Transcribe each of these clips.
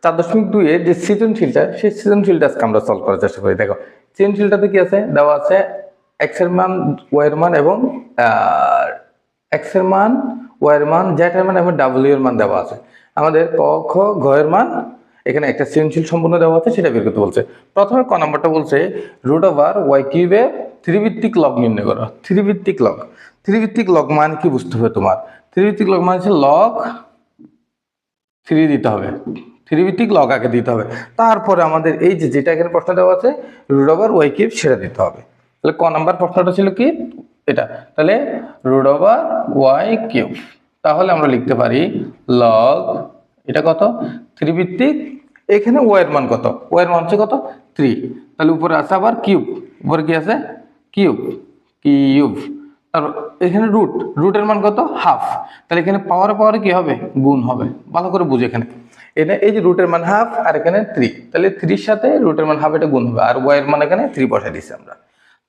4.2 এর যে সৃজনশীলটা, সেই সৃজনশীলটা আজকে আমরা সলভ করার চেষ্টা করি। দেখো সৃজনশীলটাতে কি আছে, দেওয়া আছে x এর মান, y এর মান এবং x এর মান, y এর মান, z এর মান এবং w এর মান দেওয়া আছে। আমাদের ক খ গ এর মান এখানে একটা সৃজনশীল সম্পূর্ণ দেওয়া আছে, সেটা বের করতে বলছে। প্রথমে ক নাম্বারটা বলছে √y³ এর ত্রিভিত্তিক লগ নির্ণয় করো। ত্রিভিত্তিক লগ, ত্রিভিত্তিক লগ মানে কি বুঝতে হবে তোমার? ত্রিভিত্তিক লগ মানে হচ্ছে লগ 3 দিতে হবে, ত্রিভিত্তিক লগ আগে দিতে হবে, তারপরে আমাদের এই যে যেটা এখানে প্রশ্ন দেওয়া আছে √y³ সেটা দিতে হবে। তাহলে ক নাম্বার প্রশ্নটা ছিল কি এটা, তাহলে √y³। তাহলে আমরা লিখতে পারি লগ, এটা কত, ত্রিভিত্তিক, এখানে y এর মান কত, y এর মান হচ্ছে কত 3, তাহলে উপরে আছে আবার কিউব, উপরে কি আছে কিউব, কিউব, আর এখানে রুটের মান কত হাফ, তাহলে এখানে পাওয়ারে কি হবে গুণ হবে, ভালো করে বুঝে এখানে এই যে রুটের মান হাফ আর এখানে 3, তাহলে 3 সাথে রুটের মান হাফ, এটা গুণ হবে, আর y এর মান এখানে 3 বসাই দিছি আমরা।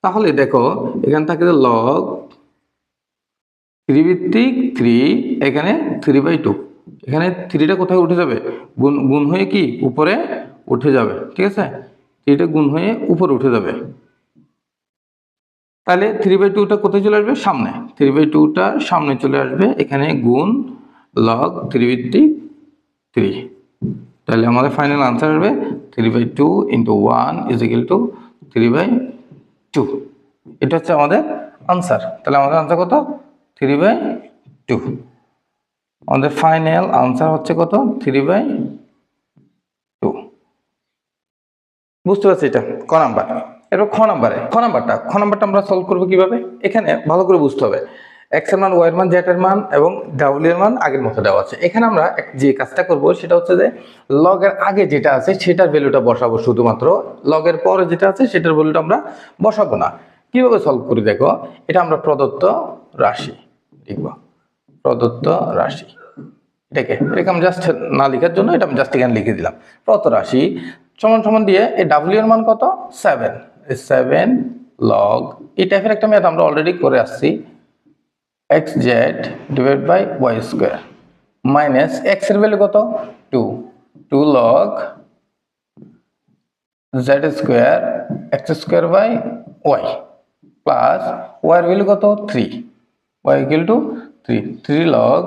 তাহলে দেখো এখান থেকে লগ ত্রিভিত্তিক 3, এখানে 3/2, এখানে 3টা কোথায় উঠে যাবে, গুণ হয়ে কি উপরে উঠে যাবে, ঠিক আছে, এটা গুণ হয়ে উপরে উঠে যাবে। তাহলে 3/2টা কোথায় চলে আসবে, সামনে, 3/2টা সামনে চলে আসবে, এখানে গুণ লগ ত্রিভিত্তিক 3, তাহলে আমাদের ফাইনাল আনসার আসবে 3/2 × 1 = 3/2, এটা হচ্ছে আমাদের আনসার। তাহলে আমাদের আনসার কত 3/2, আমাদের ফাইনাল আনসার হচ্ছে কত 3/2। বুঝতে পারছি এটা ক নাম্বার। এরপর খ নাম্বারটা আমরা সলভ করবো কিভাবে, এখানে ভালো করে বুঝতে হবে x এর মান, y এর মান, z এর মান এবং w এর মান আগের মতো দেওয়া আছে। এখানে আমরা যে কাজটা করব সেটা হচ্ছে যে লগ এর আগে যেটা আছে সেটার ভ্যালুটা বসাবো, শুধুমাত্র লগ এর পরে যেটা আছে সেটার ভ্যালুটা আমরা বসাবো না। কিভাবে সলভ করি দেখো, এটা আমরা প্রদত্ত রাশি লিখব, প্রদত্ত রাশি, এটাকে আমি জাস্ট না লেখার জন্য এটা আমি জাস্ট এখানে লিখে দিলাম, প্রদত্ত রাশি সমান সমান দিয়ে এই w এর মান কত 7 লগ, এই টাইপের একটা ম্যাথ আমরা অলরেডি করে আসছি, xz / y² মাইনাস x এর ভ্যালু কত 2 log z² x² / y plus y এর ভ্যালু কত 3, y = 3 log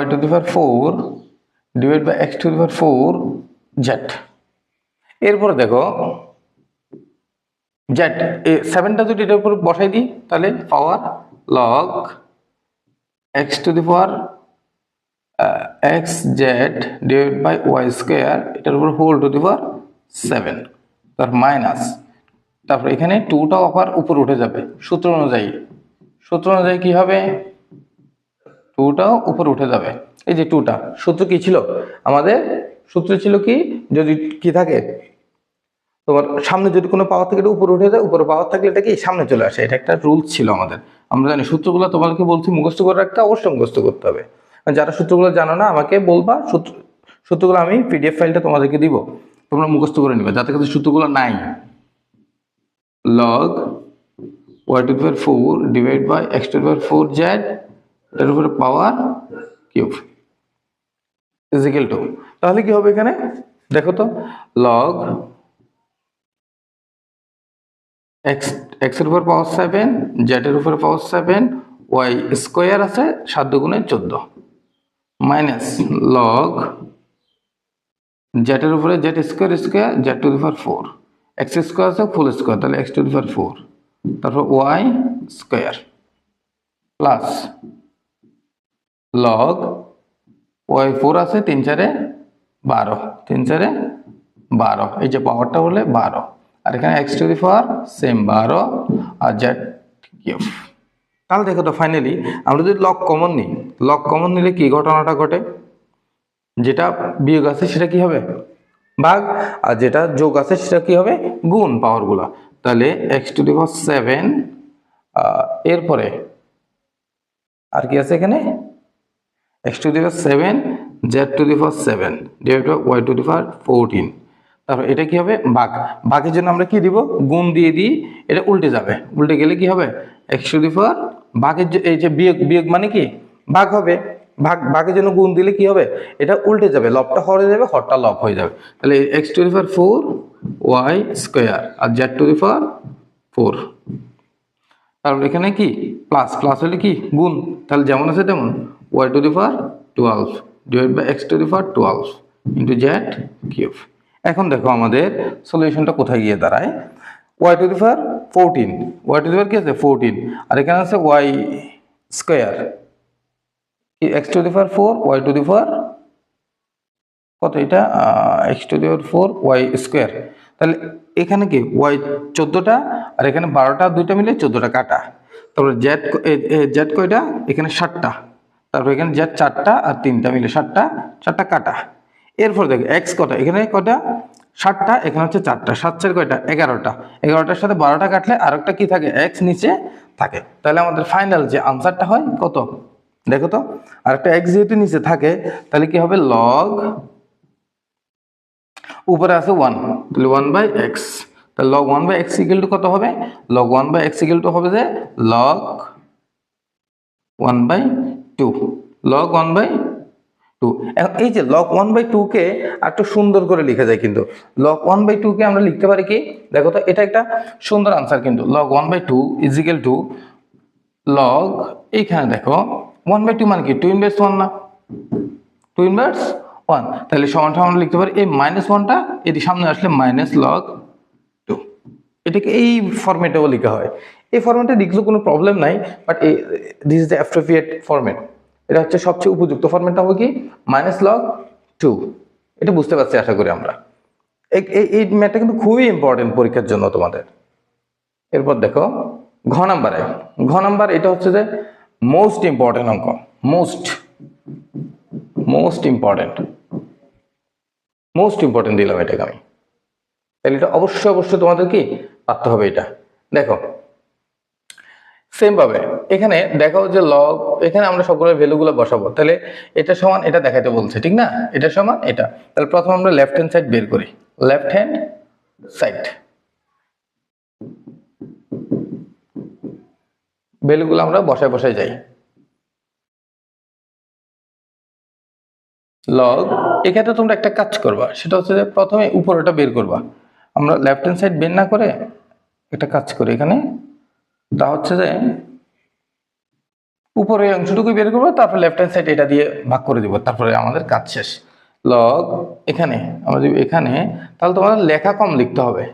y⁴ / x⁴ z। এরপরে দেখো z 7টা যদি এটার উপর বসাই দিই তাহলে পাওয়ার লগ xz / y² এটার উপর ⁴7, তার মাইনাস, তারপর এখানে 2টা আবার উপর উঠে যাবে, সূত্র অনুযায়ী কি হবে 2টাও উপর উঠে যাবে। এই যে 2টা সূত্র কি ছিল আমাদের, সূত্র ছিল কি যদি কি থাকে তোমার সামনে যদি কোনো পাওয়ার থেকে এটা উপরে উঠে যায়, উপরে পাওয়ার থাকলে এটা কি সামনে চলে আসে, এটা একটা রুলস ছিল আমাদের। আমরা জানি সূত্রগুলো তোমাদেরকে বলছি মুখস্থ করে রাখতে, অবশ্যই মুখস্থ করতে হবে। যারা সূত্রগুলো জানো না আমাকে বলবা, সূত্রগুলো আমি PDF ফাইলটা তোমাদেরকে দিব, তোমরা মুখস্থ করে নিবে, যাতে কাছে সূত্রগুলো নাই। লগ y⁴ / x⁴z এর উপরে পাওয়ার কিউব = তাহলে কি হবে এখানে দেখো তো, লগ x এর উপর পাওয়ার 7, z এর উপর পাওয়ার 7, y² আছে 7 × 14 মাইনাস লগ z এর উপরে z² z⁴, x² আছে ফুল স্কয়ার, তাহলে x⁴, তারপর y² প্লাস লগ y4 আছে 3 × 4 = 12, এই যে পাওয়ারটা হলে 12, আর এখানে x⁴ সেম 12 আর z³। তাহলে দেখো তো ফাইনালি আমরা যদি লগ কমন নিলে কি ঘটনাটা ঘটে, যেটা বিয়োগ আছে সেটা কি হবে ভাগ, আর যেটা যোগ আছে সেটা কি হবে গুণ পাওয়ারগুলা। তাহলে x⁷, এরপরে আর কি আছে এখানে x⁷, z⁴ y⁴, তারপর এটা কি হবে ভাগের জন্য আমরা কি দিব গুণ দিয়ে দিই, এটা উল্টে যাবে, উল্টে গেলে কি হবে x⁴ ভাগের এই যে বিয়োগ মানে কি ভাগ হবে, ভাগের জন্য গুণ দিলে কি হবে, এটা উল্টে যাবে, লবটা হরে যাবে, হরটা লব হয়ে যাবে। তাহলে x to the power 4 y square আর z টু দি পাওয়ার 4। তারপর এখানে কি প্লাস, প্লাস হলে কি গুণ, তাহলে যেমন আছে তেমন y to the power 12 divide by x to the power 12 into z cube. এখন দেখো আমাদের সলিউশনটা কোথায় গিয়ে দাঁড়ায়, y to the power 14, y to the power কি আছে 14, আর এখানে আছে y স্কয়ার কি x to the power 4 y to the power কত, এটা x to the power 4 y square. তাহলে এখানে কি y 14টা আর এখানে 12টা, দুইটা মিলে 14টা কাটা। তারপরে z কয়টা, এখানে 7টা, তারপর এখানে z 4টা আর 3টা মিলে 7টা, 4টা কাটা। এরপর দেখো x কটা, এখানে কয়টা 7টা, এখানে হচ্ছে 4টা, 7 4 কয়টা 11টা, 11টার সাথে 12টা কাটলে আরেকটা কি থাকে x নিচে থাকে। তাহলে আমাদের ফাইনাল যে আনসারটা হয় কত দেখো তো, আরেকটা x যেহেতু নিচে থাকে তাহলে কি হবে log, উপরে আছে 1 তাহলে 1/x, তাহলে log 1/x ইকুয়াল টু কত হবে, log 1/x ইকুয়াল টু হবে যে log 1/2, log 1/2। এখন এই যে log 1/2 কে একটু সুন্দর করে লেখা যায়, কিন্তু log 1/2 কে আমরা লিখতে পারি কি দেখো তো, এটা একটা সুন্দর আনসার কিন্তু, log 1/2 is equal to log, এইখানে দেখো 1/2 মানে কি 2/1 না, 2/1, তাহলে সমানটা আমরা লিখতে পারি এই -1টা এটি সামনে আসলে log 2। এটাকে এই ফরম্যাটেও লেখা হয়, এই ফরম্যাটে লিখলে কোনো প্রবলেম নাই, but this is the appropriate format. এটা হচ্ছে সবচেয়ে উপযুক্ত ফরম্যাটটা হবে কি log 2। এটা বুঝতে পারছি আশা করি আমরা। এই ম্যাথটা কিন্তু খুবই ইম্পর্টেন্ট পরীক্ষার জন্য তোমাদের। এরপর দেখো ঘ নাম্বার, এটা হচ্ছে যে মোস্ট ইম্পর্টেন্ট অঙ্ক, মোস্ট ইম্পর্টেন্ট দিলাম এটাকে আমি, তাহলে এটা অবশ্যই তোমাদের কি পারতে হবে। এটা দেখো সেম ভাবে এখানে দেখো যে লগ, এখানে আমরা সবগুলো ভ্যালুগুলো বসাবো, তাহলে এটা সমান এটা দেখাইতে বলছে ঠিক না, এটা সমান এটা। তাহলে প্রথমে আমরা লেফট হ্যান্ড সাইড বের করি, লেফট হ্যান্ড সাইড ভ্যালুগুলো আমরা বসায় যাই। লগ, এক্ষেত্রে তোমরা একটা কাজ করবা, সেটা হচ্ছে যে প্রথমে উপরেটা বের করবা। আমরা লেফট হ্যান্ড সাইড বের না করে একটা কাজ করি এখানে, তা হচ্ছে যে উপরে অংশটুকু বের করবো, তারপর লেফট হ্যান্ড সাইড এটা দিয়ে ভাগ করে দিব, তারপরে আমাদের কাজ শেষ। লগ এখানে আমরা যদি এখানে, তাহলে তোমাদের লেখা কম লিখতে হবে,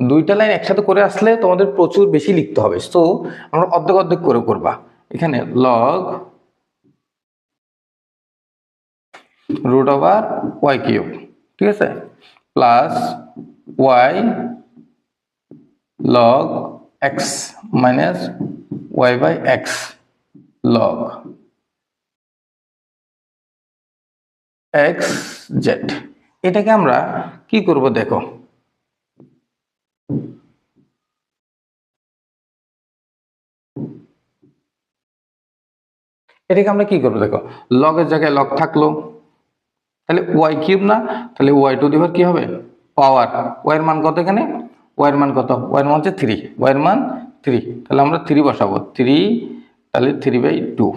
দুইটা লাইন একসাথে করে আসলে তোমাদের প্রচুর বেশি লিখতে হবে, তো আমরা অর্ধেক করে করবা। এখানে লগ √y³ ঠিক আছে, plus y log x minus y/x log xz। এটাকে আমরা কি করব দেখো, এটাকে আমরা কি করবো দেখো, লগের জায়গায় লগ থাকলো, তাহলে y³ না, তাহলে y টু দি পাওয়ার কি হবে পাওয়ার, y এর মান কত, এখানে y এর মান কত, y এর মান হচ্ছে 3, y এর মান 3, তাহলে আমরা 3 বসাবো, 3 তাহলে 3/2।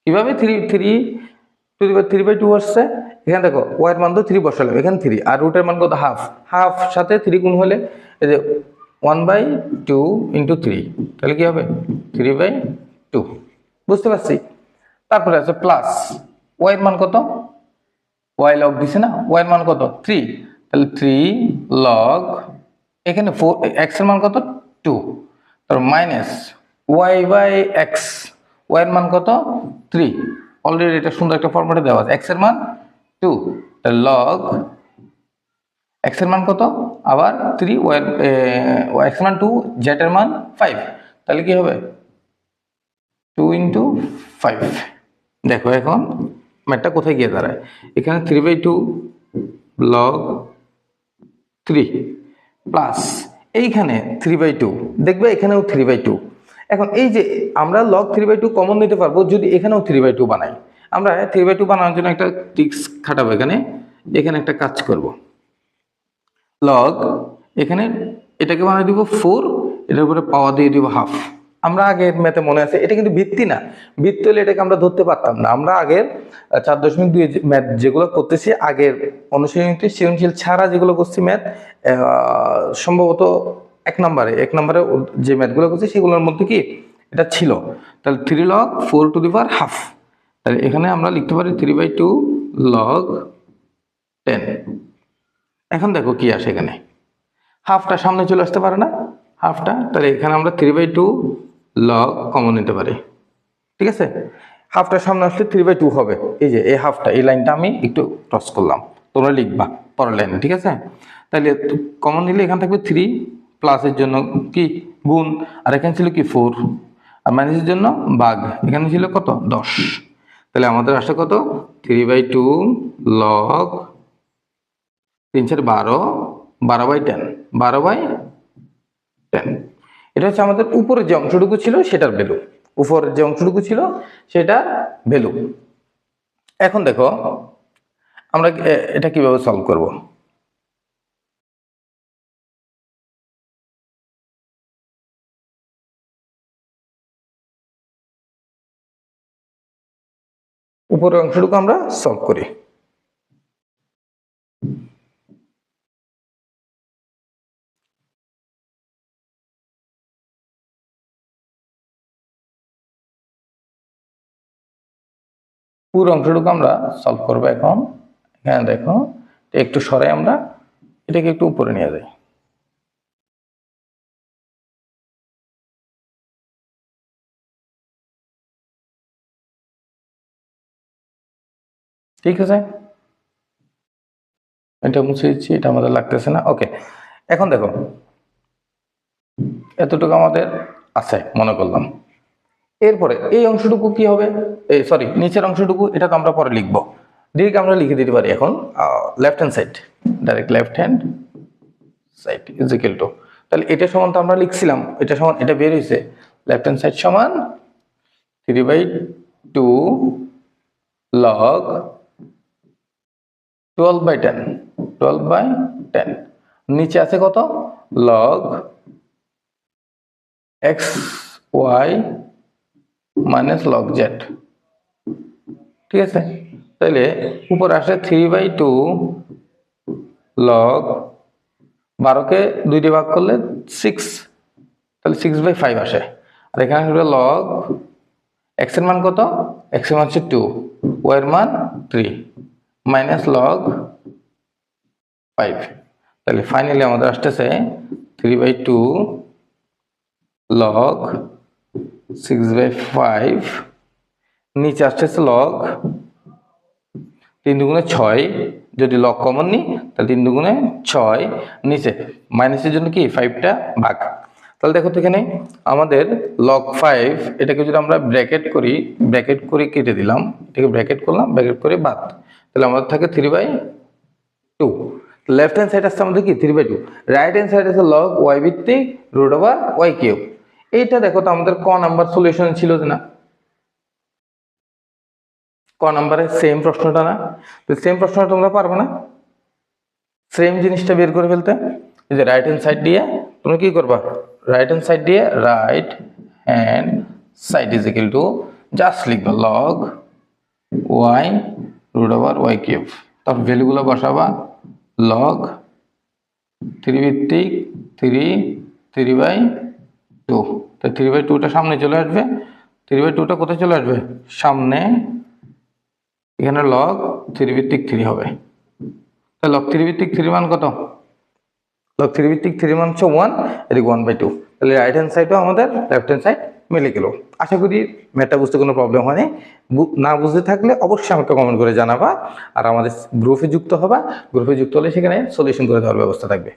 কিভাবে 3/2 আসছে, এখানে দেখো y এর মান তো 3 বসালাম, এখানে 3 আর রুটের মান কত হাফ সাথে 3 গুণ হলে এই যে 1/2 ইন্টু 3, তাহলে কি হবে 3/2, বুঝতে পারছি। তারপরে আছে প্লাস y এর মান কত, y log দিছে না, y এর মান কত 3, তাহলে 3 log, এখানে 4 x এর মান কত 2, তারপর মাইনাস y/x, y এর মান কত 3, অলরেডি এটা সুন্দর একটা ফরম্যাটে দেওয়া আছে, x এর মান 2, তাহলে log x এর মান কত আবার 3, x এর মান 2, z এর মান 5, তাহলে কি হবে 2 × 5। দেখো এখন ম্যাথটা কোথায় গিয়ে দাঁড়ায়, এখানে 3/2 log 3 প্লাস এইখানে 3/2, দেখবে এখানেও 3/2। এখন এই যে আমরা log 3/2 কমন নিতে পারবো যদি এখানেও 3/2 বানাই। আমরা 3/2 বানানোর জন্য একটা ট্রিক্স খাটাবো, এখানে একটা কাজ করব, log এখানে এটাকে বানিয়ে দিব 4, এটার উপরে পাওয়ার দিয়ে দিব হাফ, আমরা আগের ম্যাথে মনে আছে এটা কিন্তু ভিত্তি না, ভিত্তি হলে এটাকে আমরা ধরতে পারতাম না। আমরা আগের 4.2 ম্যাথ যেগুলো করতেছি আগের অনুশীলনীতে সৃজনশীল ছাড়া যেগুলো করছি ম্যাথ, সম্ভবত এক নম্বরে যে ম্যাথগুলো করছি সেগুলোর মধ্যে কি এটা ছিল। তাহলে 3 log 4 two the power half, তাহলে এখানে আমরা লিখতে পারি 3/2 log 10। এখন দেখো কি আসে, এখানে হাফটা সামনে চলে আসতে পারে না, হাফটা, তাহলে এখানে আমরা 3/2 log কমন নিতে পারি। ঠিক আছে, হাফটা সামনে আসলে 3/2 হবে। এই যে এই হাফটা, এই লাইনটা আমি একটু ক্রস করলাম, তোমরা লিখবা পরের লাইনে। ঠিক আছে, তাহলে কমন নিলে এখানে থাকবে 3, প্লাসের জন্য কি গুণ, আর এখানে ছিল কি 4, আর মাইনাসের জন্য ভাগ, এখানে ছিল কত 10। তাহলে আমাদের আসে কত 3/2 log 3 4 12, 12/10, 12/10। এটা হচ্ছে আমাদের উপরের যে অংশটুকু ছিল সেটার ভ্যালু, উপরের যে অংশটুকু ছিল সেটার ভ্যালু। এখন দেখো আমরা এটা কিভাবে সলভ করব। উপরের অংশটুকু আমরা সলভ করি। পুরো অংশটুকু আমরা সলভ করবো এখন। এখানে দেখো একটু সরাই, আমরা এটাকে একটু উপরে নিয়ে যাই। ঠিক আছে, এটা মুছে দিচ্ছি, এটা আমাদের লাগতেছে না। ওকে, এখন দেখো এতটুকু আমাদের আছে মনে করলাম। এরপরে এই অংশটুকু কি হবে, এই সরি নিচের অংশটুকু, এটা তো আমরা পরে লিখবো। ডিরেক্ট আমরা লিখে দিতে পারি এখন left hand side, direct left hand side is equal to, তাহলে এটা সমান তো আমরা লিখছিলাম, এটা সমান এটা বের হয়েছে, লেফট হ্যান্ড সাইড সমান 3/2 log 12/10, 12/10। নিচে আছে কত log x y minus log z। ঠিক আছে, তাহলে উপরে আসে 3/2 log 12কে 2 দিয়ে ভাগ করলে 6, তাহলে 6/5 আসে। আর এখানে হলো log x এর মান কত, x এর মান হচ্ছে 2, y এর মান 3, মাইনাস log 5। তাহলে ফাইনালি আমাদের আসতেছে 3/2 log 6/5, নিচে আসতেছে log 3 দুগুণে 6, যদি লগ কমন নিই তাহলে 3 দুগুণে 6, নিচে মাইনাসের জন্য কি 5টা ভাগ। তাহলে দেখো তো এখানে আমাদের log 5, এটাকে যদি আমরা ব্র্যাকেট করে কেটে দিলাম, এটাকে ব্র্যাকেট করলাম, ব্র্যাকেট করে বাদ, তাহলে আমাদের থাকে 3/2। লেফট হ্যান্ড সাইড আসছে আমাদের কি 3/2, রাইট হ্যান্ড সাইড আছে log y ভিত্তিক √y কিউব। এইটা দেখো তো আমাদের ক নাম্বার সলিউশন ছিল না, ক নাম্বারে সেম প্রশ্নটা না, তো সেম প্রশ্নটা তোমরা পারবে না সেম জিনিসটা বের করে ফেলতে। এই যে রাইট হ্যান্ড সাইড দিয়ে তোমরা কি করবা, রাইট হ্যান্ড সাইড দিয়ে right hand side is equal to just লিখবা log y √y কিউব, তারপর ভ্যালুগুলো বসাবা, log 3 ভিত্তিক 3/2, তো 3/2টা সামনে চলে আসবে, 3/2টা কোথায় চলে আসবে সামনে, এখানে log 3 ভিত্তিক 3 হবে। তাহলে log 3 ভিত্তিক 3 মান কত, log 3 ভিত্তিক 3 মান হচ্ছে 1, এদিকে 1/2। তাহলে রাইট হ্যান্ড সাইডও আমাদের লেফট হ্যান্ড সাইড মিলে গেল। আশা করি ম্যাথটা বুঝতে কোনো প্রবলেম হয়নি। না বুঝতে থাকলে অবশ্যই আমাকে কমেন্ট করে জানাবা, আর আমাদের গ্রুপে যুক্ত হবা, গ্রুপে যুক্ত হলে সেখানে সলিউশন করে দেওয়ার ব্যবস্থা থাকবে।